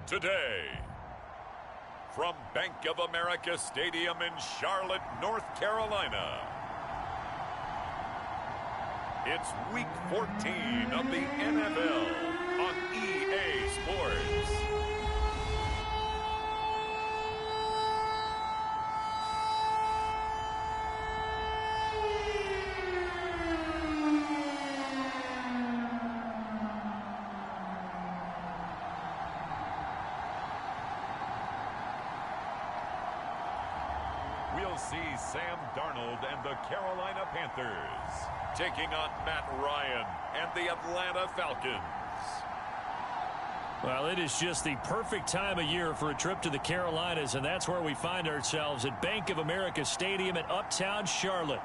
today. From Bank of America Stadium in Charlotte, North Carolina, it's Week 14 of the NFL on EA Sports. We'll see Sam Darnold and the Carolina Panthers taking on Matt Ryan and the Atlanta Falcons. Well, it is just the perfect time of year for a trip to the Carolinas, and that's where we find ourselves at Bank of America Stadium in Uptown Charlotte.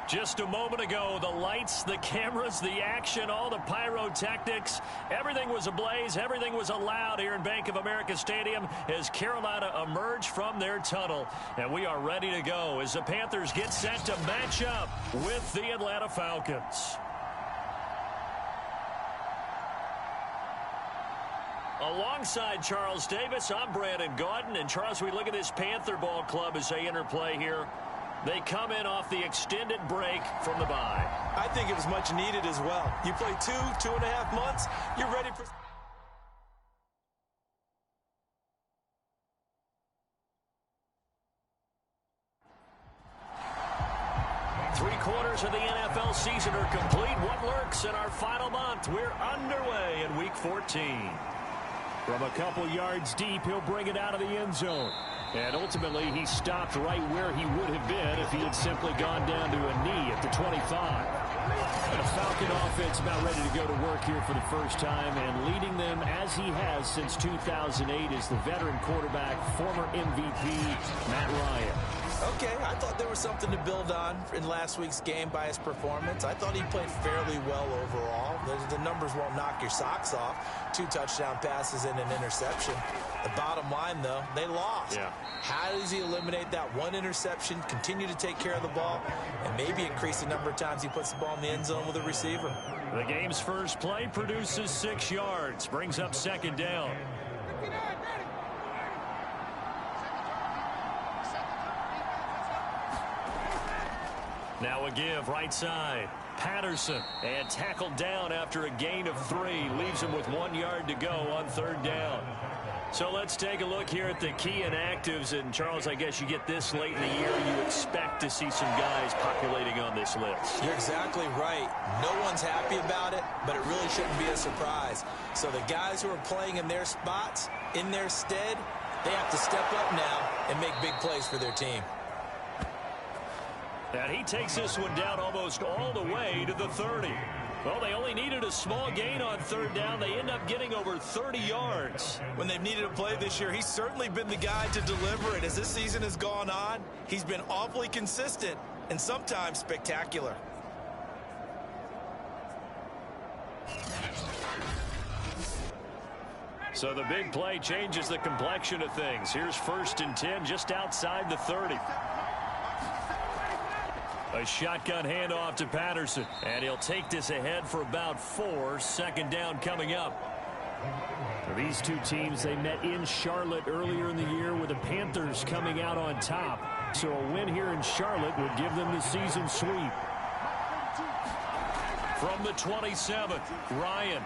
Just a moment ago, the lights, the cameras, the action, all the pyrotechnics, everything was ablaze, everything was allowed here in Bank of America Stadium as Carolina emerged from their tunnel. And we are ready to go as the Panthers get set to match up with the Atlanta Falcons. Alongside Charles Davis, I'm Brandon Gaudin. And Charles, we look at this Panther ball club as they interplay here. They come in off the extended break from the bye. I think it was much needed as well. You play 2.5 months, you're ready for... Three-quarters of the NFL season are complete. What lurks in our final month? We're underway in Week 14. From a couple yards deep, he'll bring it out of the end zone. And ultimately, he stopped right where he would have been if he had simply gone down to a knee at the 25. And the Falcon offense about ready to go to work here for the first time, and leading them as he has since 2008 is the veteran quarterback, former MVP, Matt Ryan. Okay, I thought there was something to build on in last week's game by his performance. I thought he played fairly well overall. The numbers won't knock your socks off. 2 touchdown passes and an interception. The bottom line, though, they lost. Yeah. How does he eliminate that one interception, continue to take care of the ball, and maybe increase the number of times he puts the ball in the end zone with a receiver? The game's first play produces 6 yards, brings up second down. Now a give, right side. Patterson, and tackled down after a gain of 3. Leaves him with 1 yard to go on third down. So let's take a look here at the key inactives. And, Charles, I guess you get this late in the year, you expect to see some guys populating on this list. You're exactly right. No one's happy about it, but it really shouldn't be a surprise. So the guys who are playing in their spots, in their stead, they have to step up now and make big plays for their team. And he takes this one down almost all the way to the 30. Well, they only needed a small gain on third down. They end up getting over 30 yards. When they've needed a play this year, he's certainly been the guy to deliver it. As this season has gone on, he's been awfully consistent and sometimes spectacular. So the big play changes the complexion of things. Here's 1st and 10 just outside the 30. A shotgun handoff to Patterson, and he'll take this ahead for about 4. Second down coming up. For these two teams, they met in Charlotte earlier in the year with the Panthers coming out on top. So a win here in Charlotte would give them the season sweep. From the 27, Ryan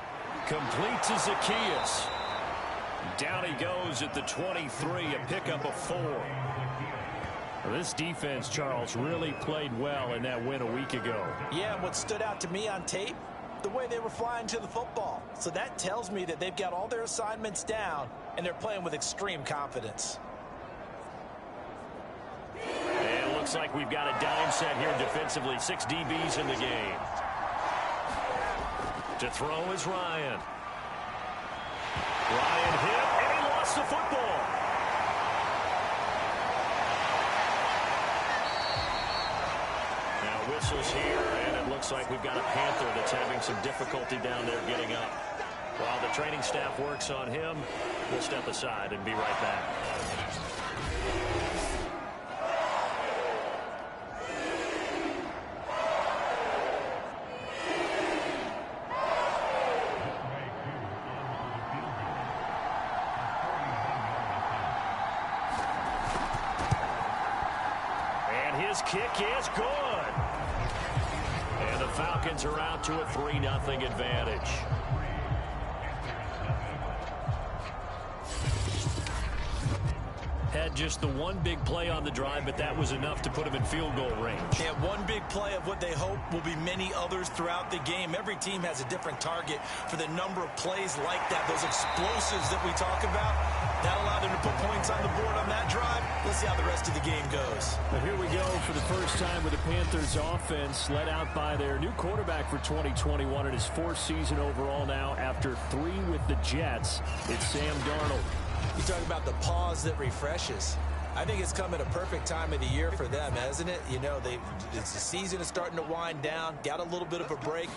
complete to Zacchaeus. Down he goes at the 23, a pickup of 4. This defense, Charles, really played well in that win a week ago. Yeah, and what stood out to me on tape, the way they were flying to the football. So that tells me that they've got all their assignments down, and they're playing with extreme confidence. And it looks like we've got a dime set here defensively. 6 DBs in the game. To throw is Ryan. Ryan hit, and he lost the football. Whistles here, and it looks like we've got a Panther that's having some difficulty down there getting up. While the training staff works on him, we'll step aside and be right back. kick is good. And the Falcons are out to a 3-0 advantage. Had just the one big play on the drive, but that was enough to put him in field goal range. Yeah, one big play of what they hope will be many others throughout the game. Every team has a different target for the number of plays like that, those explosives that we talk about. That allowed them to put points on the board on that drive. Let's see how the rest of the game goes. But here we go for the first time with the Panthers offense led out by their new quarterback for 2021 in his 4th season overall now after 3 with the Jets. It's Sam Darnold. You talk about the pause that refreshes. I think it's come at a perfect time of the year for them, hasn't it? You know, the season is starting to wind down, got a little bit of a break.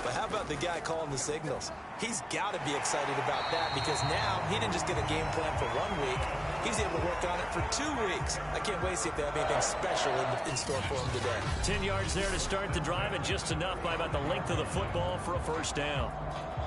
But how about the guy calling the signals? He's got to be excited about that because now he didn't just get a game plan for 1 week. He's able to work on it for 2 weeks. I can't wait to see if they have anything special in store for him today. 10 yards there to start the drive and just enough by about the length of the football for a first down.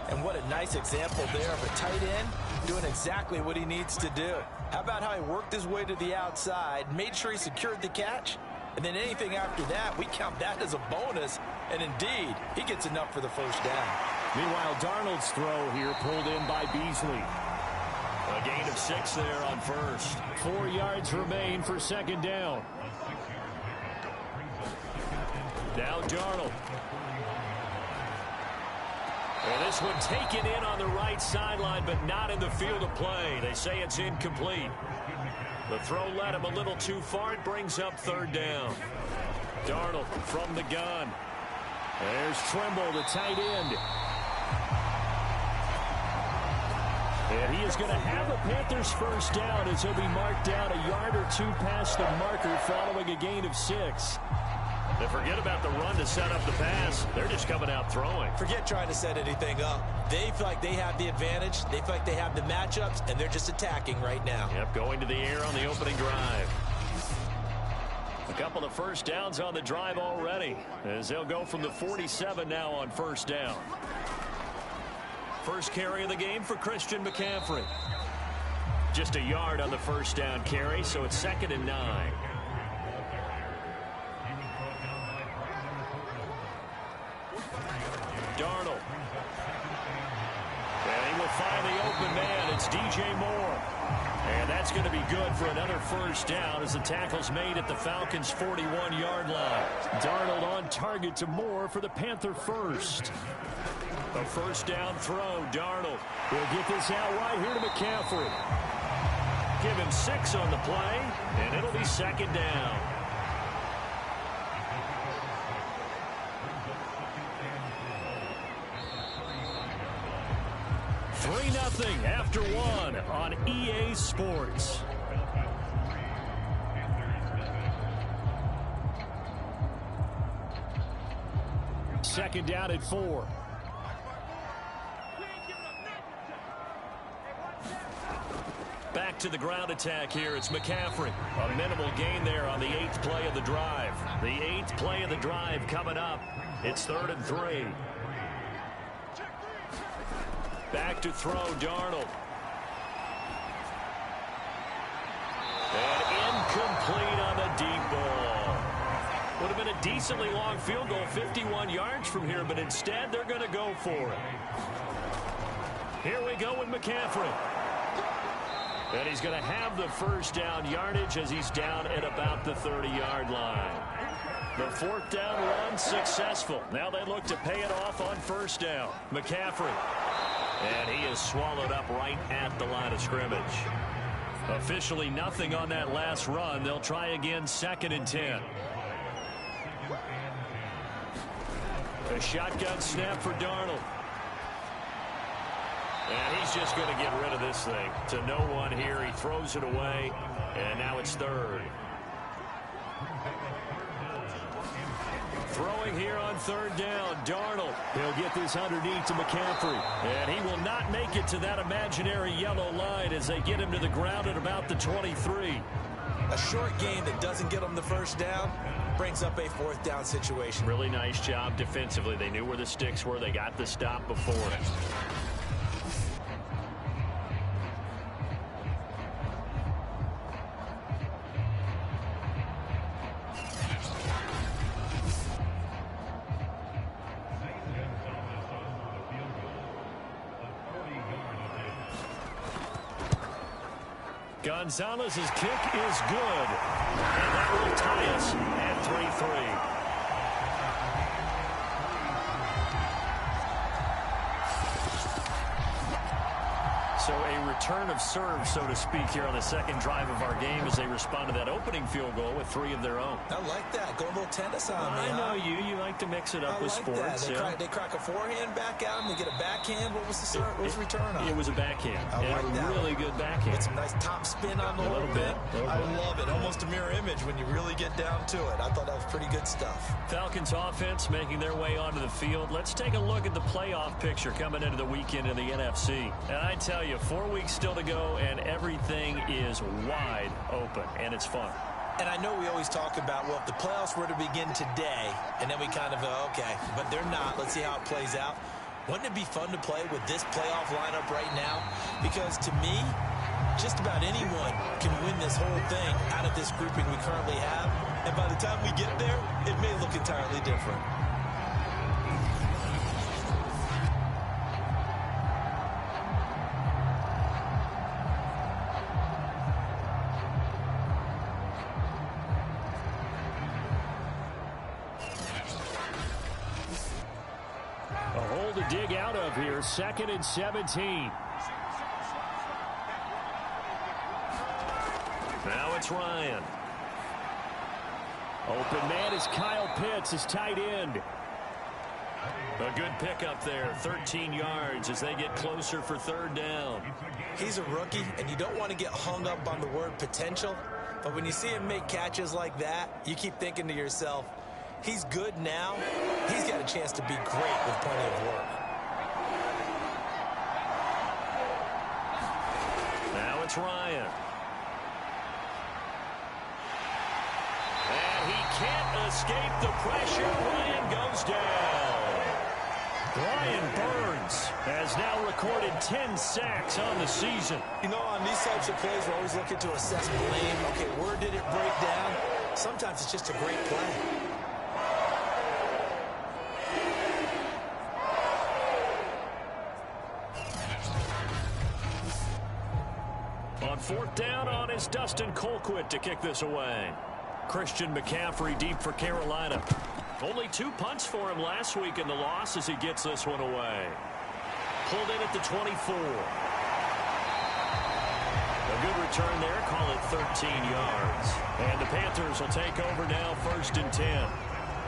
And what a nice example there of a tight end doing exactly what he needs to do. How about how he worked his way to the outside, made sure he secured the catch, and then anything after that, we count that as a bonus. And indeed, he gets enough for the first down. Meanwhile, Darnold's throw here pulled in by Beasley. A gain of 6 there on first. 4 yards remain for second down. Now Darnold. And this one taken in on the right sideline, but not in the field of play. They say it's incomplete. The throw led him a little too far. It brings up third down. Darnold from the gun. There's Trimble, the tight end. And he is going to have the Panthers first down as he'll be marked down a yard or 2 past the marker following a gain of 6. They forget about the run to set up the pass. They're just coming out throwing. Forget trying to set anything up. They feel like they have the advantage. They feel like they have the matchups, and they're just attacking right now. Yep, going to the air on the opening drive. A couple of first downs on the drive already, as they'll go from the 47 now on first down. First carry of the game for Christian McCaffrey. Just a yard on the first down carry, so it's 2nd and 9. Darnold. And he will find the open man. It's DJ Moore. And that's going to be good for another first down as the tackle's made at the Falcons' 41-yard line. Darnold on target to Moore for the Panther first. A first down throw. Darnold will get this out right here to McCaffrey. Give him 6 on the play, and it'll be second down. Nothing after 1 on EA Sports. Second down at 4. Back to the ground attack here. It's McCaffrey. A minimal gain there on the 8th play of the drive. The 8th play of the drive coming up. It's 3rd and 3. Back to throw, Darnold. And incomplete on the deep ball. Would have been a decently long field goal, 51 yards from here, but instead they're going to go for it. Here we go with McCaffrey. And he's going to have the first down yardage as he's down at about the 30-yard line. The 4th down run successful. Now they look to pay it off on first down. McCaffrey. And he is swallowed up right at the line of scrimmage. Officially nothing on that last run. They'll try again 2nd and 10. A shotgun snap for Darnold. And he's just going to get rid of this thing. To no one here. He throws it away. And now it's 3rd. Throwing here on 3rd down, Darnold. He'll get this underneath to McCaffrey. And he will not make it to that imaginary yellow line as they get him to the ground at about the 23. A short gain that doesn't get them the first down brings up a 4th down situation. Really nice job defensively. They knew where the sticks were. They got the stop before it. Gonzalez's kick is good. And that will tie us at 3-3. So a return of serve, so to speak, here on the second drive of our game as they respond to that opening field goal with 3 of their own. I like that. Go a little tennis on me. I know you. You like to mix it up with sports. They crack a forehand back at them. They get a backhand. What was the serve? What was the return on? It was a backhand. A really good backhand. Get some nice top spin on the whole thing. I love it. Almost a mirror image when you really get down to it. I thought that was pretty good stuff. Falcons offense making their way onto the field. Let's take a look at the playoff picture coming into the weekend in the NFC. And I tell you, 4 weeks still to go, and everything is wide open, and it's fun. And I know we always talk about, well, if the playoffs were to begin today, and then we kind of go, okay, but they're not. Let's see how it plays out. Wouldn't it be fun to play with this playoff lineup right now? Because to me, just about anyone can win this whole thing out of this grouping we currently have. And by the time we get there, it may look entirely different. Dig out of here, 2nd and 17. Now it's Ryan. Open man is Kyle Pitts, his tight end. A good pickup there, 13 yards as they get closer for 3rd down. He's a rookie, and you don't want to get hung up on the word potential, but when you see him make catches like that, you keep thinking to yourself, he's good now. He's got a chance to be great with plenty of work. Now it's Ryan. And he can't escape the pressure. Ryan goes down. Brian Burns has now recorded 10 sacks on the season. You know, on these types of plays, we're always looking to assess blame. Okay, where did it break down? Sometimes it's just a great play. On 4th down on is Dustin Colquitt to kick this away. Christian McCaffrey deep for Carolina. Only 2 punts for him last week in the loss as he gets this one away. Pulled in at the 24. A good return there. Call it 13 yards. And the Panthers will take over now, 1st and 10.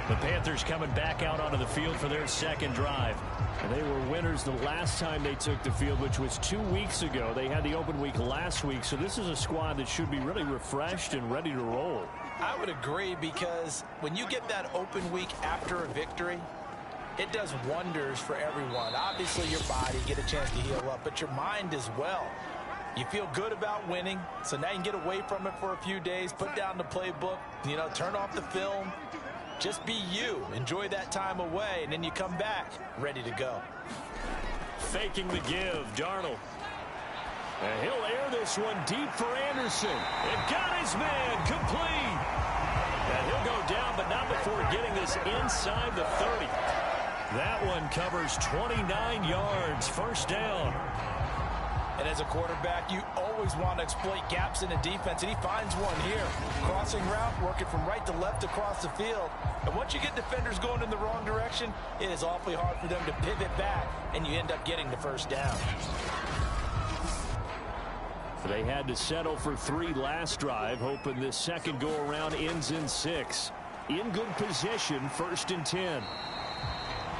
The Panthers coming back out onto the field for their 2nd drive. And they were winners the last time they took the field, which was 2 weeks ago. They had the open week last week, so this is a squad that should be really refreshed and ready to roll. I would agree, because when you get that open week after a victory, it does wonders for everyone. Obviously, your body, get a chance to heal up, but your mind as well. You feel good about winning, so now you can get away from it for a few days, put down the playbook, turn off the film. Just be you. Enjoy that time away, and then you come back ready to go. Faking the give, Darnold. And he'll air this one deep for Anderson. It got his man complete. And he'll go down, but not before getting this inside the 30. That one covers 29 yards, 1st down. And as a quarterback, you always want to exploit gaps in the defense, and he finds one here. Crossing route, working from right to left across the field. And once you get defenders going in the wrong direction, it is awfully hard for them to pivot back, and you end up getting the 1st down. They had to settle for 3 last drive, hoping this 2nd go-around ends in 6. In good position, 1st and 10.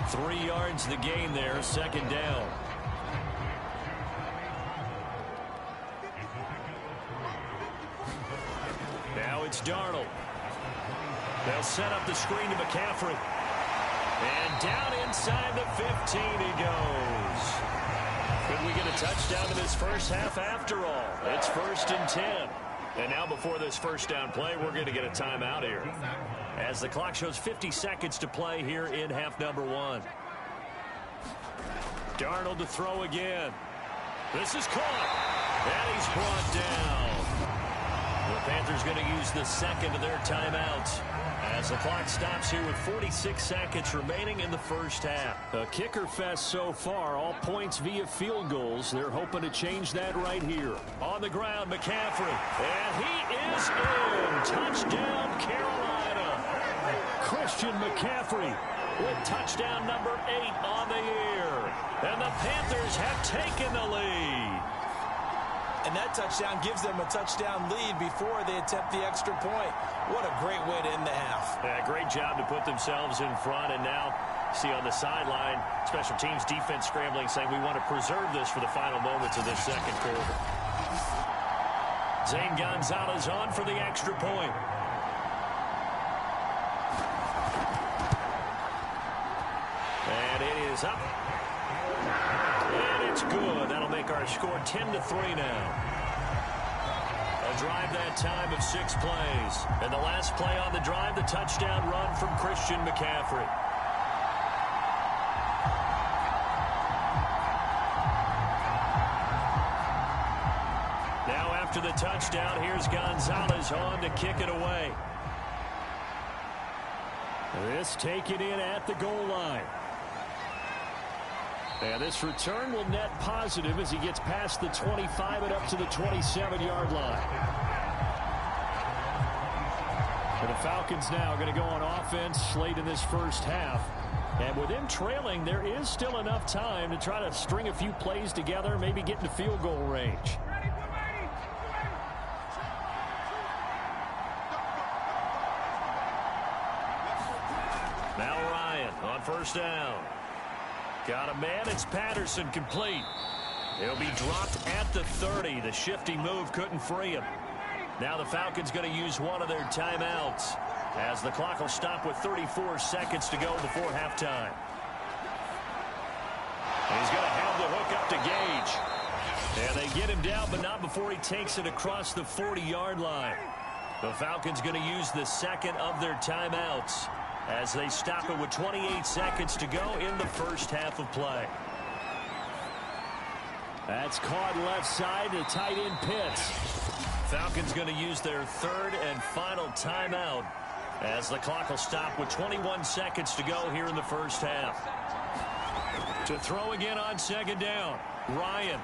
3 yards the gain there, 2nd down. Now it's Darnold. They'll set up the screen to McCaffrey. And down inside the 15 he goes. Could we get a touchdown in this 1st half after all? It's 1st and 10. And now before this 1st down play, we're going to get a timeout here, as the clock shows 50 seconds to play here in half number 1. Darnold to throw again. This is caught. And he's brought down. The Panthers going to use the 2nd of their timeouts As the clock stops here with 46 seconds remaining in the first half. A kicker fest so far, all points via field goals. They're hoping to change that right here. On the ground, McCaffrey. And he is in. Touchdown, Carolina. Christian McCaffrey with touchdown number 8 on the year. And the Panthers have taken the lead. And that touchdown gives them a touchdown lead before they attempt the extra point. What a great way to end the half. Yeah, great job to put themselves in front. And now, see on the sideline, special teams defense scrambling, saying we want to preserve this for the final moments of this second quarter. Zane Gonzalez on for the extra point. And it is up. And it's good. That'll make our score 10-3 now. A drive that time of 6 plays. And the last play on the drive, the touchdown run from Christian McCaffrey. Now after the touchdown, here's Gonzalez on to kick it away. This taken in at the goal line. And this return will net positive as he gets past the 25 and up to the 27-yard line. And the Falcons now going to go on offense late in this first half. And with them trailing, there is still enough time to try to string a few plays together, maybe get into field goal range. Now Ryan on first down. Got a man. It's Patterson complete. He'll be dropped at the 30. The shifty move couldn't free him. Now the Falcons going to use one of their timeouts as the clock will stop with 34 seconds to go before halftime. He's going to have the hook up to Gage. And they get him down, but not before he takes it across the 40-yard line. The Falcons going to use the second of their timeouts as they stop it with 28 seconds to go in the first half of play. That's caught left side to tight end Pitts. Falcons going to use their third and final timeout as the clock will stop with 21 seconds to go here in the first half. To throw again on second down, Ryan.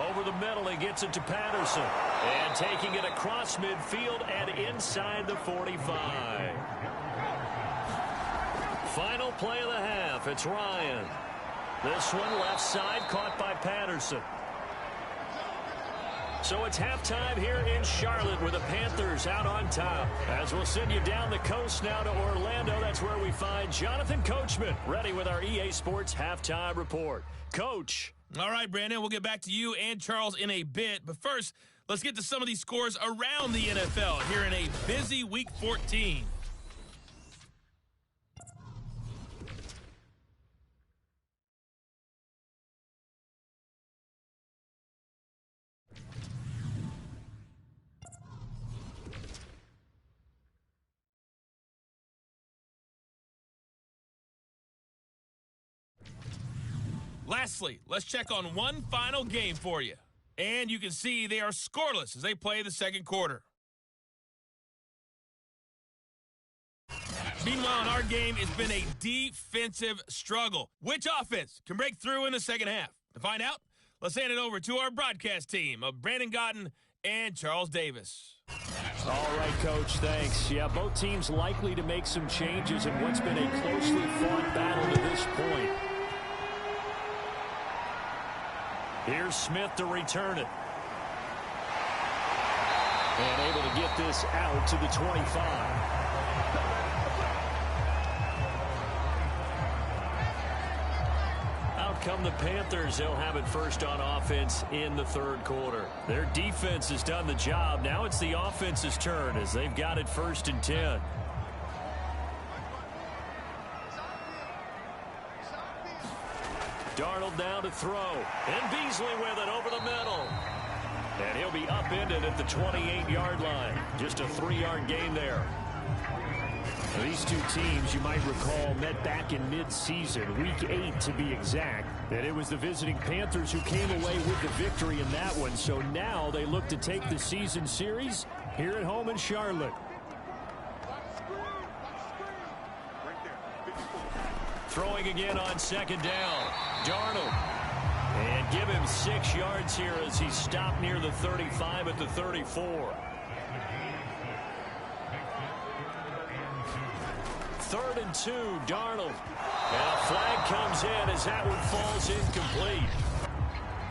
Over the middle, he gets it to Patterson. And taking it across midfield and inside the 45. Final play of the half. It's Ryan. This one left side caught by Patterson. So it's halftime here in Charlotte with the Panthers out on top. As we'll send you down the coast now to Orlando, that's where we find Jonathan Coachman ready with our EA Sports halftime report. Coach. All right, Brandon, we'll get back to you and Charles in a bit. But first, let's get to some of these scores around the NFL here in a busy Week 14. Lastly, let's check on one final game for you. And you can see they are scoreless as they play the second quarter. Meanwhile, in our game, it's been a defensive struggle. Which offense can break through in the second half? To find out, let's hand it over to our broadcast team of Brandon Gotten and Charles Davis. All right, Coach, thanks. Yeah, both teams likely to make some changes in what's been a closely fought battle to this point. Here's Smith to return it. And able to get this out to the 25. Out come the Panthers. They'll have it first on offense in the third quarter. Their defense has done the job. Now it's the offense's turn as they've got it first and 10. Darnold down to throw. And Beasley with it over the middle. And he'll be upended at the 28-yard line. Just a 3-yard gain there. These two teams, you might recall, met back in mid-season, Week 8 to be exact. And it was the visiting Panthers who came away with the victory in that one. So now they look to take the season series here at home in Charlotte. Throwing again on second down. Darnold. And give him 6 yards here as he stopped near the 35 at the 34. 3rd and 2, Darnold. And a flag comes in as that one falls incomplete.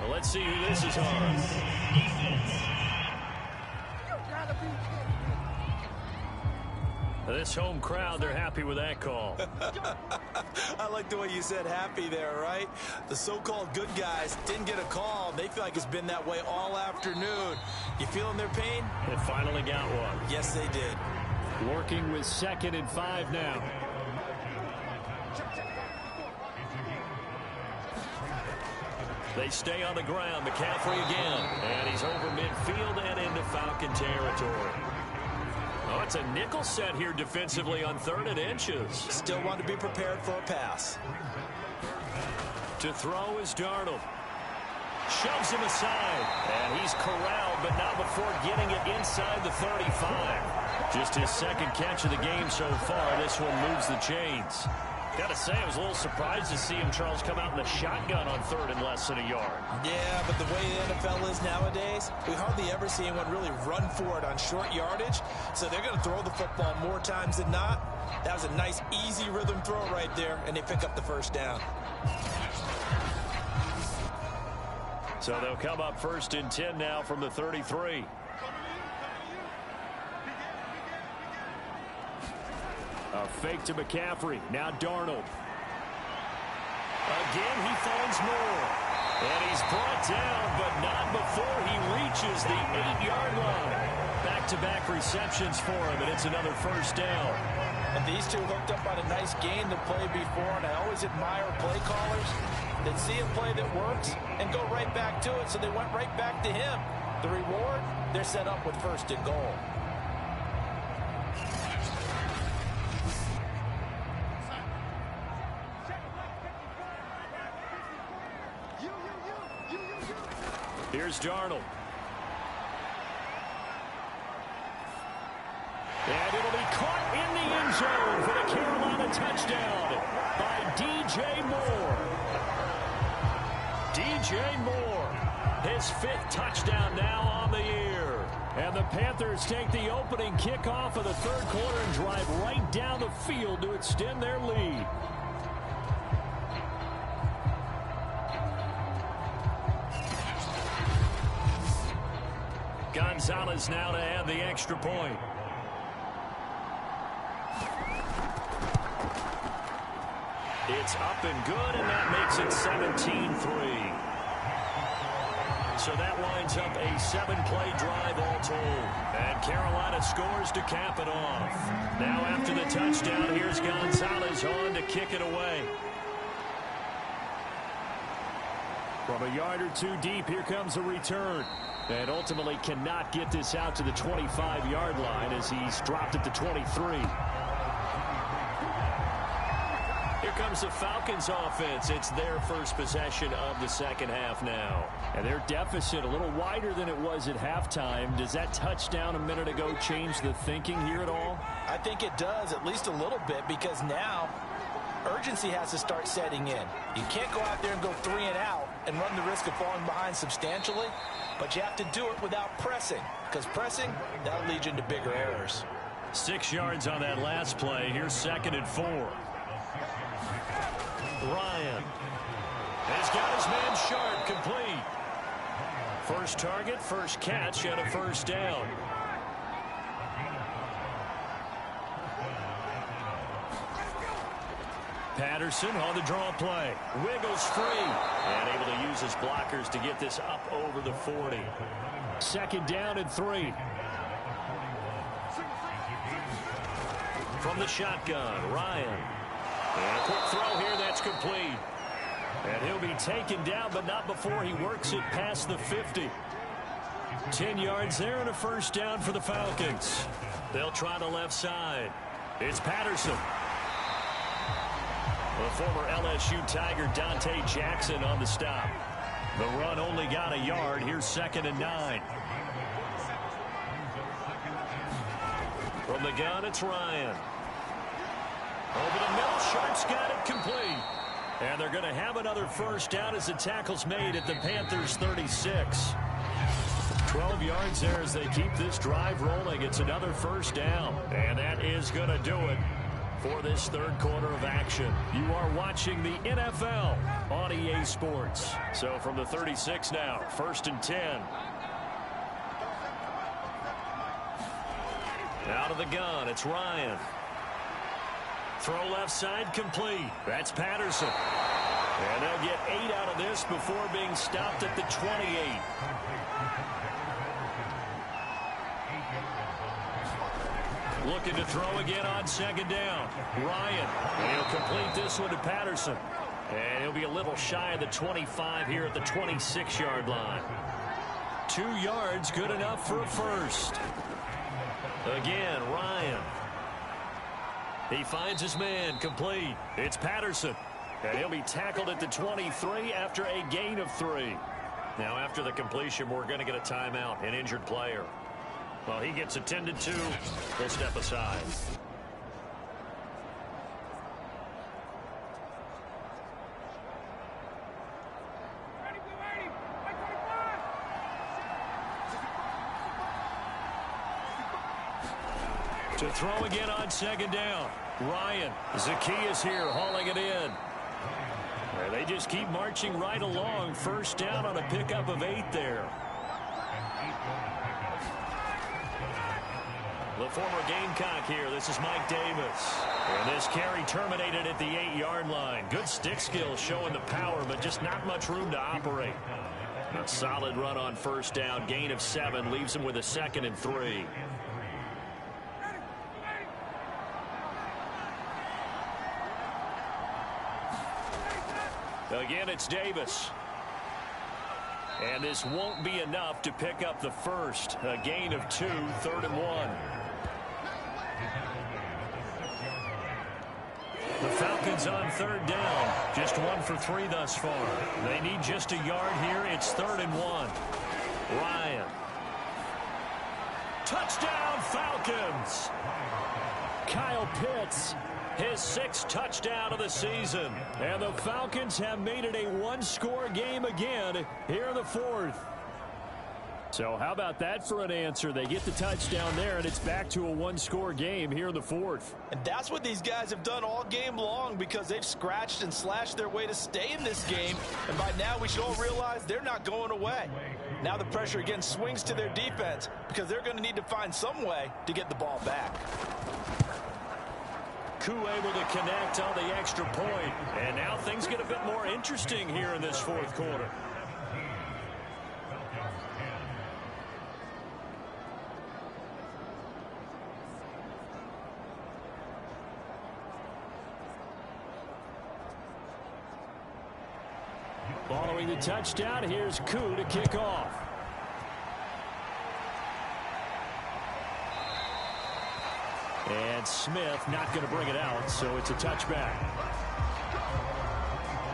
Well, let's see who this is on. This home crowd, they're happy with that call. I like the way you said happy there, right? The so-called good guys didn't get a call. They feel like it's been that way all afternoon. You feeling their pain? It finally got one. Yes, they did. Working with 2nd and 5 now. They stay on the ground. McCaffrey again. And he's over midfield and into Falcon territory. Oh, it's a nickel set here defensively on 3rd and inches. Still want to be prepared for a pass. To throw is Darnold. Shoves him aside. And he's corralled, but not before getting it inside the 35. Just his 2nd catch of the game so far. This one moves the chains. Got to say, I was a little surprised to see him, Charles, come out in the shotgun on 3rd and less than a yard. Yeah, but the way the NFL is nowadays, we hardly ever see anyone really run for it on short yardage. So they're going to throw the football more times than not. That was a nice, easy rhythm throw right there, and they pick up the 1st down. So they'll come up 1st and 10 now from the 33. A fake to McCaffrey. Now Darnold. Again, he finds more. And he's brought down, but not before he reaches the 8-yard line. Back-to-back receptions for him, and it's another 1st down. And these two hooked up on a nice game to play before, and I always admire play callers that see a play that works and go right back to it, so they went right back to him. The reward, they're set up with 1st and goal. Here's Darnold. And it'll be caught in the end zone for the Carolina touchdown by DJ Moore. DJ Moore, his 5th touchdown now on the year. And the Panthers take the opening kickoff of the 3rd quarter and drive right down the field to extend their lead. Gonzalez now to add the extra point. It's up and good, and that makes it 17-3. So that winds up a 7-play drive all told. And Carolina scores to cap it off. Now after the touchdown, here's Gonzalez on to kick it away. From a yard or 2 deep, here comes a return. And ultimately cannot get this out to the 25-yard line as he's dropped at the 23. Here comes the Falcons offense. It's their first possession of the 2nd half now. And their deficit a little wider than it was at halftime. Does that touchdown a minute ago change the thinking here at all? I think it does, at least a little bit, because now urgency has to start setting in. You can't go out there and go 3 and out and run the risk of falling behind substantially, but you have to do it without pressing, because pressing, that'll lead you into bigger errors. 6 yards on that last play. Here's 2nd and 4. Ryan has got his man Sharp complete. First target, first catch, and a 1st down. Patterson on the draw play. Wiggles free. And able to use his blockers to get this up over the 40. 2nd down and 3. From the shotgun, Ryan. And a quick throw here, that's complete. And he'll be taken down, but not before he works it past the 50. 10 yards there and a 1st down for the Falcons. They'll try the left side. It's Patterson. The former LSU Tiger Dante Jackson on the stop. The run only got a yard. Here's 2nd and 9. From the gun, it's Ryan. Over the middle, Sharp's got it complete. And they're going to have another first down as the tackle's made at the Panthers' 36. 12 yards there as they keep this drive rolling. It's another first down. And that is going to do it for this third quarter of action. You are watching the NFL on EA Sports. So from the 36 now, 1st and 10. Out of the gun, it's Ryan. Throw left side complete. That's Patterson. And they'll get 8 out of this before being stopped at the 28. Looking to throw again on 2nd down. Ryan. And he'll complete this one to Patterson. And he'll be a little shy of the 25 here at the 26-yard line. 2 yards, good enough for a first. Again, Ryan. He finds his man, complete. It's Patterson. And he'll be tackled at the 23 after a gain of 3. Now, after the completion, we're going to get a timeout, an injured player. Well, he gets attended to. He'll step aside. To throw again on 2nd down. Ryan. Zacchaeus here hauling it in. They just keep marching right along. First down on a pickup of 8 there. The former Gamecock here. This is Mike Davis. And this carry terminated at the 8-yard line. Good stick skills showing the power, but just not much room to operate. A solid run on first down. Gain of 7 leaves him with a 2nd and 3. Again, it's Davis. And this won't be enough to pick up the first. A gain of 2, 3rd and 1. The Falcons on 3rd down. Just 1 for 3 thus far. They need just a yard here. It's 3rd and 1. Ryan. Touchdown, Falcons. Kyle Pitts. His 6th touchdown of the season. And the Falcons have made it a 1-score game again here in the 4th. So how about that for an answer? They get the touchdown there, and it's back to a 1-score game here in the 4th. And that's what these guys have done all game long, because they've scratched and slashed their way to stay in this game. And by now we should all realize they're not going away. Now the pressure again swings to their defense, because they're going to need to find some way to get the ball back. Koo able to connect on the extra point. And now things get a bit more interesting here in this 4th quarter. Following the touchdown, here's Koo to kick off. And Smith not going to bring it out, so it's a touchback.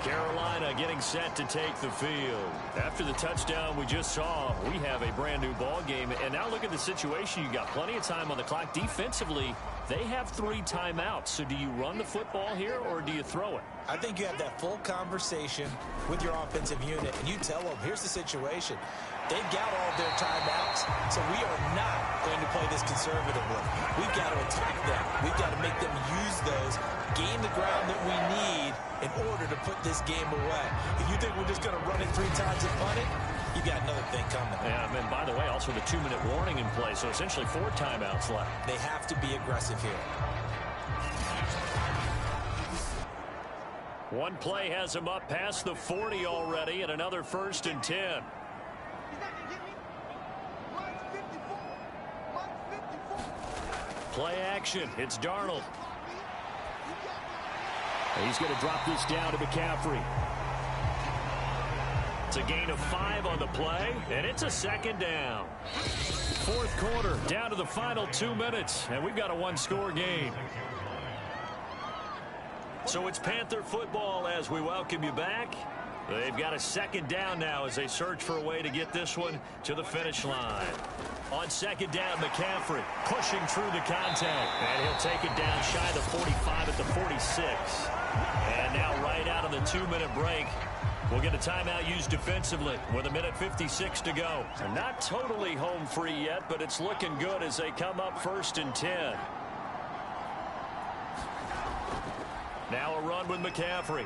Carolina getting set to take the field. After the touchdown we just saw, we have a brand new ball game. And now look at the situation. You got plenty of time on the clock. Defensively, they have 3 timeouts. So do you run the football here or do you throw it? I think you have that full conversation with your offensive unit, and you tell them, here's the situation. They've got all their timeouts, so we are not going to play this conservatively. We've got to attack them. We've got to make them use those, gain the ground that we need in order to put this game away. If you think we're just going to run it 3 times and punt it, you got another thing coming. Yeah, and by the way, also the 2-minute warning in play, so essentially 4 timeouts left. They have to be aggressive here. One play has him up past the 40 already, and another 1st and 10. Play action. It's Darnold. He's going to drop this down to McCaffrey. It's a gain of 5 on the play, and it's a 2nd down. 4th quarter, down to the final 2 minutes, and we've got a 1-score game. So it's Panther football as we welcome you back. They've got a second down now as they search for a way to get this one to the finish line. On second down, McCaffrey pushing through the contact. And he'll take it down shy of the 45 at the 46. And now right out of the 2-minute break, we'll get a timeout used defensively with 1:56 to go. They're not totally home free yet, but it's looking good as they come up 1st and 10. Now a run with McCaffrey.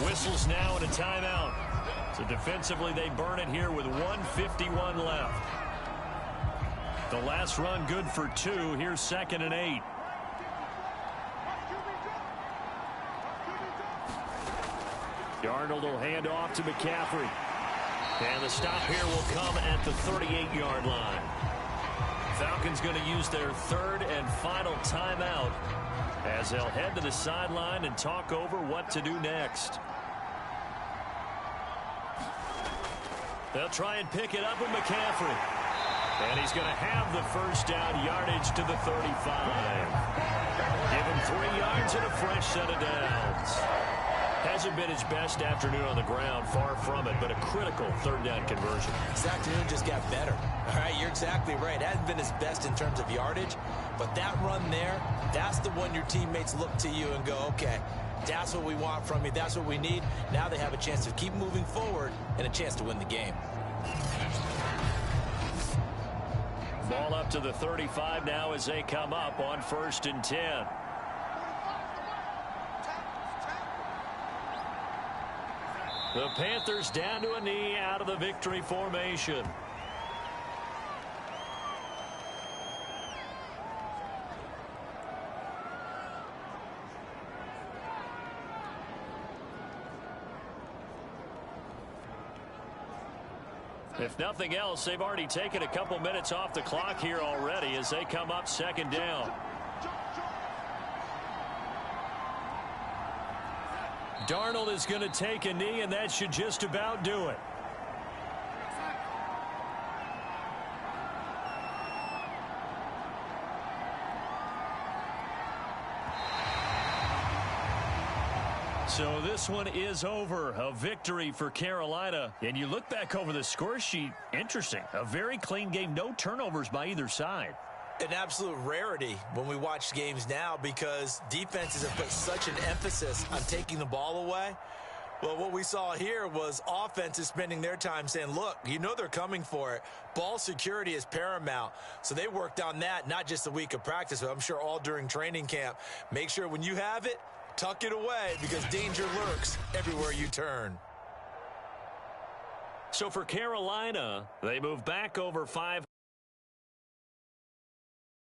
Whistles now and a timeout. So defensively they burn it here with 1:51 left. The last run good for 2. Here's 2nd and 8. Darnold will hand off to McCaffrey. And the stop here will come at the 38-yard line. Falcons going to use their 3rd and final timeout as they'll head to the sideline and talk over what to do next. They'll try and pick it up with McCaffrey. And he's going to have the first down yardage to the 35. Give him 3 yards and a fresh set of downs. Hasn't been his best afternoon on the ground, far from it, but a critical 3rd down conversion. This afternoon just got better. All right, you're exactly right. Hasn't been his best in terms of yardage, but that run there, that's the one your teammates look to you and go, okay, that's what we want from you. That's what we need. Now they have a chance to keep moving forward and a chance to win the game. Ball up to the 35 now as they come up on 1st and 10. The Panthers down to a knee out of the victory formation. If nothing else, they've already taken a couple minutes off the clock here already as they come up 2nd down. Darnold is going to take a knee, and that should just about do it. So this one is over. A victory for Carolina. And you look back over the score sheet, interesting. A very clean game. No turnovers by either side. An absolute rarity when we watch games now because defenses have put such an emphasis on taking the ball away. Well, what we saw here was offenses spending their time saying, look, you know they're coming for it. Ball security is paramount. So they worked on that, not just a week of practice, but I'm sure all during training camp. Make sure when you have it, tuck it away because danger lurks everywhere you turn. So for Carolina, they move back over 5.